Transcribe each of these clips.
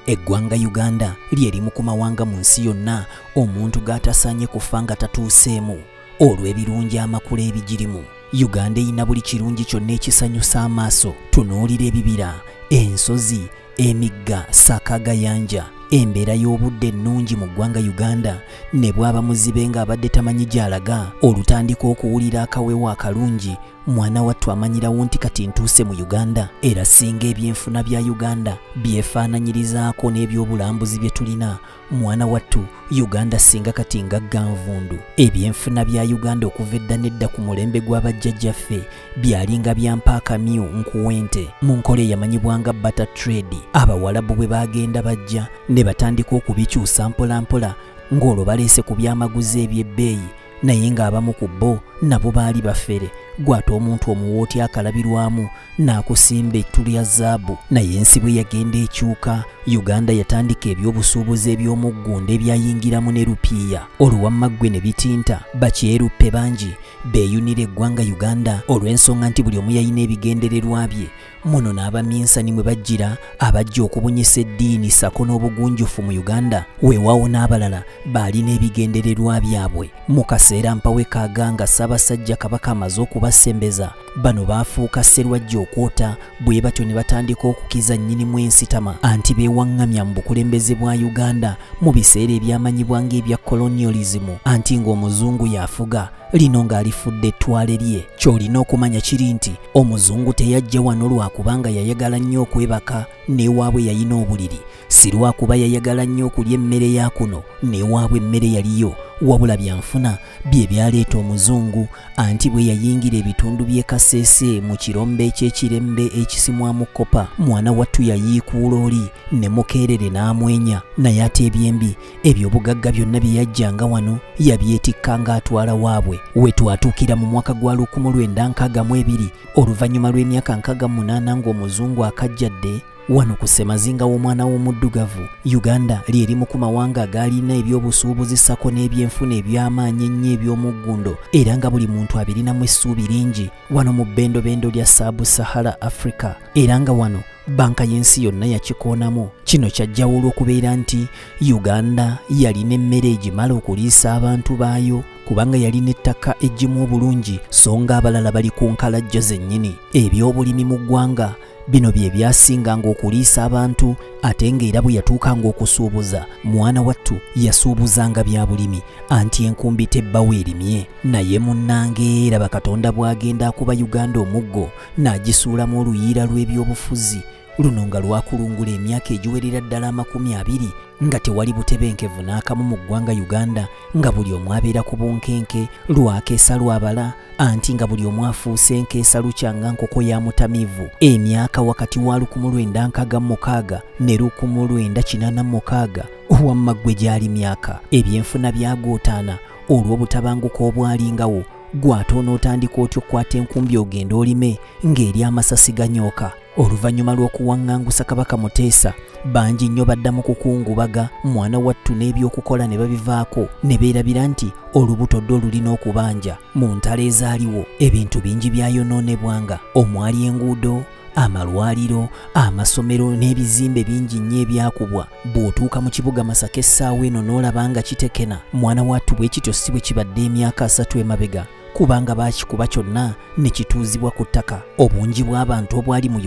Eggwanga Uganda lyerimu ku mawanga mu nsi yonna omuntu g'atasaanye kufa nga tatuuseemu olw'ebirungi amakulu ebigirimu. Uganda eyina buli kirungi kyonna ekisanyusa amaaso. Tunuulira ebibira, ensozi, emigga, sakagayanja. Embeera y'obudde ennungi mu ggwanga Uganda ne bw'aba muzibe ng'abadde tamanyi gy'alaga olutandika okuwulira akawewo akalungi mwana wattu amanyirawo nti kati ntuuse mu Uganda. Era singa ebyenfuna bya Uganda byefaananyirizaako n'ebyobulambuzi bye tulina, mwana wattu Uganda singa kati ngagganvundu. Ebyenfuna bya Uganda okuva edda n'edda ku mulembe gw'abajjajjaffe byalinga bya mpaakamyu nkuwente mu nkola eyamanyibwanga butter trade. Abawalabu bwe bagenda bajja ne batandika okubikyusa mpolampola ng'olwo baleese ku byamaguzi eby'ebbeeyi, naye ng'abamu ku bo nabo baali bafere. Gw'ate omuntu omuwooti akalabirwamu n'akusimba ettu lya zaabu. Naye ensi bwe yagenda ekyuka, Uganda yatandika ebyobusuubuzi eby'omuggunda ebyayingiramu ne rupiiya. Oluwammaggwe ne bitinta, bakyeruppe bangi beeyunira eggwanga Uganda olw'ensonga nti buli omu yalina ebigendererwa bye. Muno n'abaminsani mwe bajjira abajja okubunyisa eddiini sako n'obugunjufu mu Uganda, weewaawo n'abalala baalina ebigendererwa byabwe. Mu kaseera mpawe kaaganga Ssaabasajja Kabaka amaze okubasembeza, bano baafuuka sserwajja okwota, bwe batyo ne batandika okukiza nnyinimu ensitama anti beewaŋŋamya mu bukulembeze bwa Uganda mu biseera ebyamanyibwa ng'ebya colonialism, anti ng'omuzungu yafuga lino ng'alifudde ettwale lye. Ky'olina okumanya kiri nti omuzungu teyajja wano lwakubanga yayagala nnyo okwebaka n'ewaabwe yayina obuliri, si lwakuba yayagala nnyo okulya emmere ya kuno n'ewaabwe emmere yaliyo, wabula byanfuna bye byaleeta omuzungu anti bwe yayingira ebitundu by'e Kasese mu kirombe eky'ekirembe ekisimwamu kopa, mwana wattu yayiikuula oli ne Mukeerere n'amwenya. Naye ate ebyembi eby'obugagga byonna bye yajjanga wano yabyetikkanga atwala waabwe. We twatuukira mu mwaka gwa 1962 oluvannyuma lw'emyaka 68 ng'omuzungu akajjadde wano ku Ssemazinga w'omwana w'omuddugavu, Uganda lyerimu ku mawanga agaalina ebyobusuubuzi sako n'ebyenfuna eby'amaanyi ennyo eby'omuggundo, era nga buli muntu abirinamu essuubi lingi wano mu bbendobendo lya Sub-Sahara Africa, era nga wano banka y'ensi yonna yakikoonamu. Kino kyajjawo olw'okubeera nti Uganda yalina emmere egimala okuliisa abantu baayo, kubanga yalina ettaka eggimu obulungi so ng'abalala bali ku nkalajjo zennyini. Ebyobulimi mu ggwanga bino bye byasinganga okuliisa abantu, ate ng'era bwe yatuukanga okusuubuza, mwana wattu yasuubuzanga bya bulimi anti enkumbi tebbawo erimye. Naye munnange era bakatonda bw'agenda akuba Uganda omuggo n'agisuulamu oluyiira lw'ebyobufuzi, luno nga lwakulungula emyaka egiwerera ddala 20 nga tewali butebenkevu n'akamu mu ggwanga Uganda, nga buli omu abeera ku bunkenke lwakeesa lwabala anti nga buli omu afuuse nkeesa lukyanga nkoko ya mutamivu. Emyaka wakati wa 1966 ne 1986 owammaggwe gyali myaka. Ebyenfuna byagootaana olw'obutabanguko obwalingawo. Gw'ate onootandika otyo okukwata enkumbi ogenda olime ng'eri amasasi ganyooka. Oluvannyuma lw'okuwaŋŋangusa Kabaka Muteesa, bangi nnyo baddamu kukungubaga mwana wattu n'ebyokukola ne babivaako ne beerabira nti olubuto ddo lulina okubanja. Mu ntalo ezaaliwo ebintu bingi byayonoonebwanga, omwali enguudo, amalwaliro, amasomero n'ebizimbe bingi nnyo ebyakubwa. Bw'otuuka mu kibuga Masaka essaawa eno n'olaba nga kitekena, mwana wattu bwe kityo si bwe kibadde emyaka 3 emabega, kubanga baakikuba kyonna ne kituuzibwa ku ttaka. Obungi bw'abantu obwali mu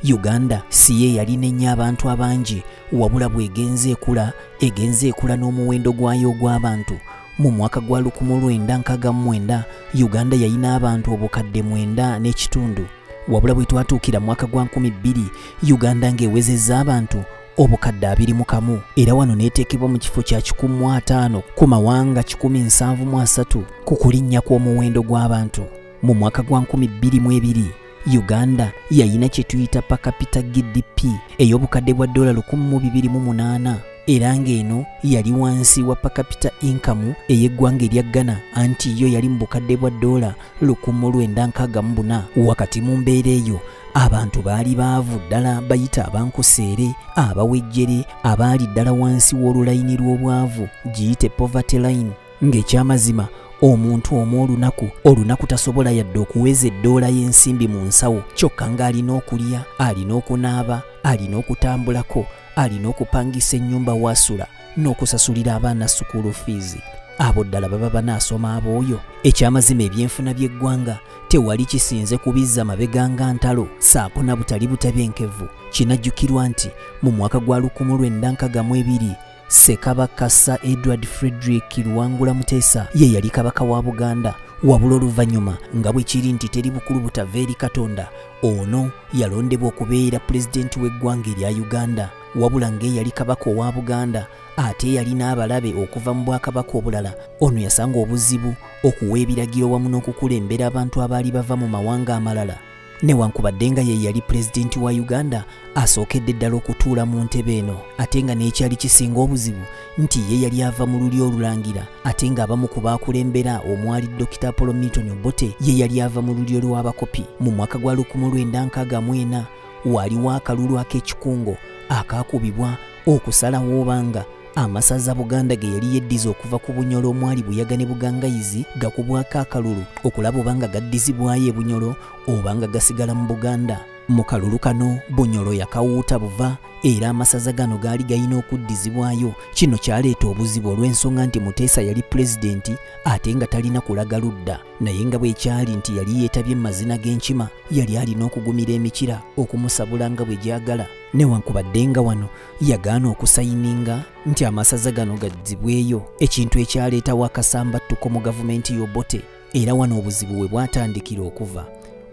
Uganda si ye yalina ennyo abantu abangi, wabula bw'egenze ekula n'omuwendo gwayo ogw'abantu. Mu mwaka gwa 1969 Uganda yalina abantu obukadde 9 n'ekitundu, wabula bwe twatuukira mu mwaka gwa 2000 Uganda ng'ewezezza abantu obukadde 21, era wano neeteekebwa mu kifo kya 105 ku mawanga 173 ku kulinnya kw'omuwendo gw'abantu. Mu mwaka gwa 2002 Uganda yayina kye tuyita per capita GDP ey'obukadde bwa $1,208, era ng'eno yali wansi wa per capita income ey'eggwanga erya Ghana anti yo yali mu bukadde bwa $1,964. Wakati mu mbeera eyo abantu baali baavu ddala bayita abankuseere, abawejjere, abaali ddala wansi w'olulayini lw'obwavu giyite poverty line. Ng'ekyamazima omuntu omu olunaku tasobola yadde okuweza eddoola y'ensimbi mu nsawo, kyokka ng'alina okulya, alina okunaaba, alina okutambulako, alina okupangisa ennyumba wasula n'okusasulira abaana school fees. Abo ddala baba banaasoma ab'oyo. Ekyamazima ebyenfuna by'eggwanga tewali kisinze kubizza mabega nga ntalo saako na butali butabyenkevu. Kinajjukirwa nti mu mwaka gwa 1962 Ssekabaka Sir Edward Frederick Luwangula Muteesa ye yali kabaka wa Buganda, wabula oluvannyuma nga bwe kiri nti teri bukulu butava eri Katonda, ono yalondebwa okubeera pulezidenti w'eggwanga erya Uganda, wabula ng'eyali kabaka owa Buganda ate yalina abalabe okuva mu bwakabaka obulala. Ono yasanga obuzibu okuwa ebiragiro wamu n'okukulembera abantu abaali bava mu mawanga amalala. Newankubadde nga ye yali pulezidenti wa Uganda asookedde ddala okutuula mu ntebe eno, ate nga n'ekyali kisinga obuzibu nti ye yali ava mu luli olulangira, ate ng'abamu ku baakulembera omwali Dr. Apollo Milton Obote ye yali ava mu luli olw'abakopi. Mu mwaka gwa 1964 waliwo akalulu ak'ekikungo akaakubibwa okusalawo obanga amasaza Buganda ge yali yeddiza okuva ku Bunyolo omwali Buyaga ne Bugangayizi gakubwako akalulu okulaba obanga gaddizibwayo e Bunyolo obanga gasigala mu Buganda. Mu kalulu kano Bunyolo yakawuuta buva era amasaza gano gaali galina okuddizibwayo. Kino kyaleeta obuzibu olw'ensonga nti Muteesa yali pulezidenti ate nga talina kulaga ludda, naye nga bwe kyali nti yali yeetabye mu mazina g'enkima yali alina okugumira emikira okumusabula nga bwe gyagala. Newankubadde nga wano yagaana okusayininga nti amasaza gano gaddizibweyo, ekintu ekyaleetawo akasambattuko mu gavumenti y'Obote. Era wano obuzibu we bwatandikira okuva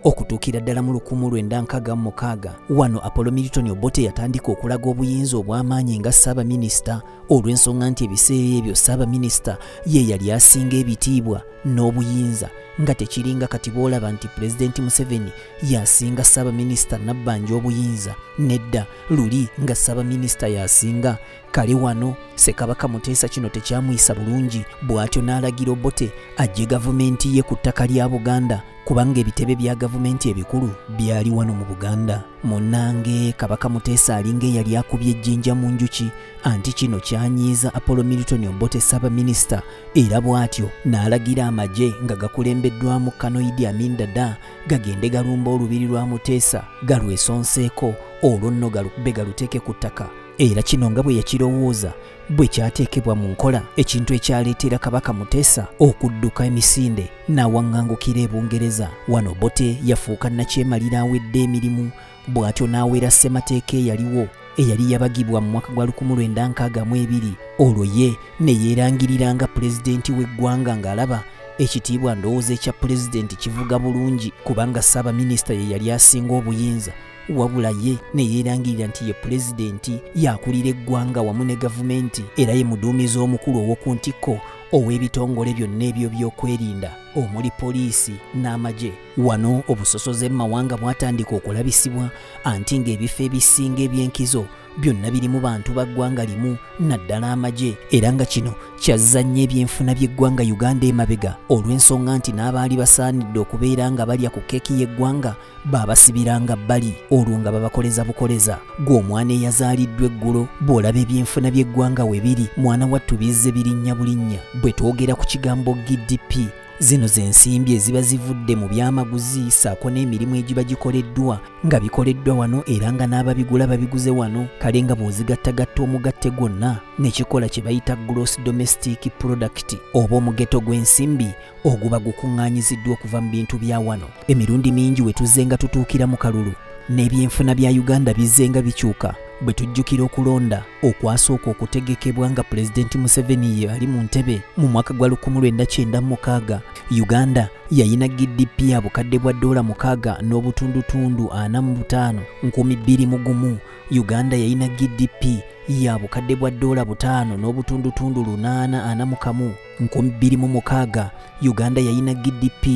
okutuukira ddala mu 1966 wano Apollo Milton Obote yatandika okulaga obuyinza obw'amaanyi nga Ssaabaminisita, olw'ensonga nti ebiseera ebyo Ssaabaminisita ye yali asinga ebitiibwa n'obuyinza, nga tekiringa kati boolaba nti Pulezidenti Museveni yasinga Ssaabaminisita Nabbanja obuyinza. Nedda, luli nga Ssaabaminisita yasinga. Kale wano Ssekabaka Muteesa kino tekyamuyisa bulungi, bw'atyo n'alagira Obote ajje gavumenti ye ku ttaka lya Buganda, kubanga ebitebe bya gavumenti ebikulu byali wano mu Buganda. Munnange Kabaka Muteesa alinga eyali akubye ejjinja mu njuki, anti kino kyanyiiza Apollo Milton Obote Ssaabaminisita, era bw'atyo n'alagira amagye nga gakulembeddwamu Kano Idi Amin Dada gagende galumba olubiri lwa Muteesa galwesonseeko olwo nno galube galuteeke ku ttaka. Era kino nga bwe yakirowooza bwe kyateekebwa mu nkola, ekintu ekyaleetera Kabaka Muteesa okudduka emisinde n'awaŋŋangukira e Bungereza. Wano Obote yafuuka nakyemalira awedde emirimu, bw'atyo n'awera ssemateeka eyaliwo eyali yabagibwa mu mwaka gwa 1962. Olwo ye ne yeerangirira nga pulezidenti w'eggwanga ng'alaba ekitiibwa ndowooza ekya pulezidenti kivuga bulungi kubanga Ssaabaminisita ye yali asinga obuyinza, wabula ye ne yeerangirira nti ye pulezidenti yakulira eggwanga wamu ne gavumenti, era ye muduumizi omukulu ow'oku ntikko ow'ebitongole byonna ebyo by'okwerinda omuli poliisi n'amagye. Wano obusosoze mu mawanga bwatandika okulabisibwa anti ng'ebifo ebisinga eby'enkizo byonna birimu bantu ba ggwanga limu naddala amagye, era nga kino kyazza ebyenfuna by'eggwanga Uganda emabega, olw'ensonga nti n'abaali basaanidde okubeera nga balya ku keeki y'eggwanga baabasibiranga bbali, olwo nga babakoleza bukoleza. Gw'omwana eyazaaliddwa eggulo bw'olaba ebyenfuna by'eggwanga we biri, mwana wattu bizze birinnya bulinnya. Bwe twogera ku kigambo GDP, zino z'ensimbi eziba zivudde mu byamaguzi saako n'emirimu egiba gikoleddwa nga bikoleddwa wano era nga n'ababigula babiguze wano. Kale nga bw'ozigattagatta omugatte gwonna nekikola kye bayita gross domestic product oba omugeto gw'ensimbi oguba gukuŋŋaanyiziddwa okuva mu bintu bya wano. Emirundi mingi we tuzze nga tutuukira mu kalulu n'ebyenfuna bya Uganda bizze nga bikyuka bwe tujjukira okulonda okwasooka okutegekebwa nga Pulezidenti Museveni ye ali mu ntebe mu mwaka gwa 1996. Uganda yayina GDP ya bukadde bwa $6.45 2001. Uganda yayina GDP ya bukadde bwa $5.841 2006. Uganda yayina GDP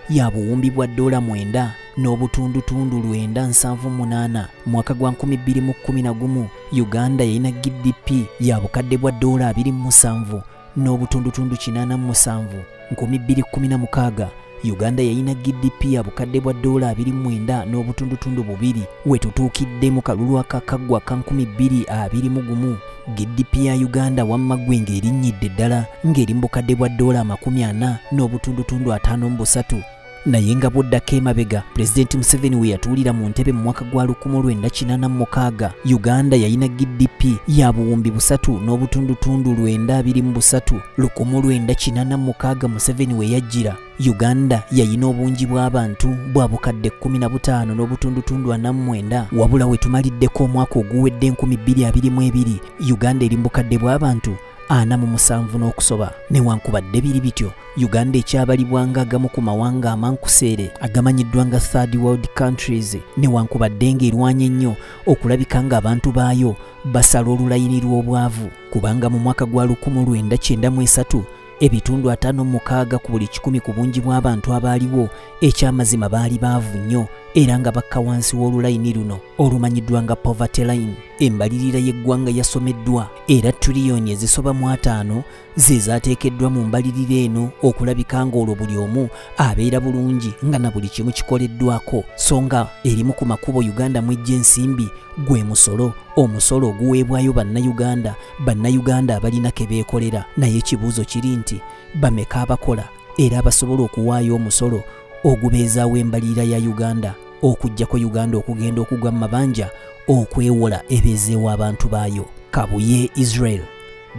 ya buwumbi bwa $9.978 mwaka gwa 2011. Uganda yayina GDP ya bukadde bwa $207.87 2016. Uganda yayina GDP ya bukadde bwa $29.2 we tutuukidde mu kalulu akakaggwa ka 2021. GDP ya Uganda wamma gwe ng'erinnyidde ddala ng'eri mu bukadde bwa $40.53. naye nga bw'oddako emabega Pulezidenti Museveni we yatuulira mu ntebe mu mwaka gwa 1986 Uganda yalina GDP ya buwumbi 3.923 1986 Museveni we yajjira Uganda yayina obungi bw'abantu bwa bukadde 15.49 wabula we tumaliddeko omwaka oguwedde 2022 Uganda eri mu bukadde bw'abantu 47 n'okusoba. Newankubadde biri bityo Uganda ekyabalibwanga agamu ku mawanga amankuseere agamanyiddwa nga third world countries newankubadde ng'erwanya ennyo okulabika ng'abantu baayo basala olulayini lw'obwavu kubanga mu mwaka gwa 1993 ebitundu 56 ku buli 100 ku bungi bw'abantu abaaliwo ekyamazima baali baavu nnyo era nga bakka wansi w'olulayini luno olumanyiddwa nga poverty line. Embalirira y'eggwanga yasomeddwa era triliyoni ezisoba mu 5 ze zaateekeddwa mu mbalirira eno okulabika ng'olwo buli omu abeera bulungi nga na buli kimu kikoleddwako so nga erimu ku makubo Uganda mw'ejja ensimbi gwe musolo, omusolo oguweebwayo bannayuganda abalina ke beekolera. Naye ekibuuzo kiri nti bameka abakola era abasobola okuwaayo omusolo ogubeezaawo embalirira ya Uganda okuggyako Uganda okugenda okugwa mu mabanja okwewola ebeezeewo abantu baayo. Kabuye Israel,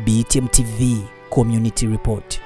BTM TV Community Report.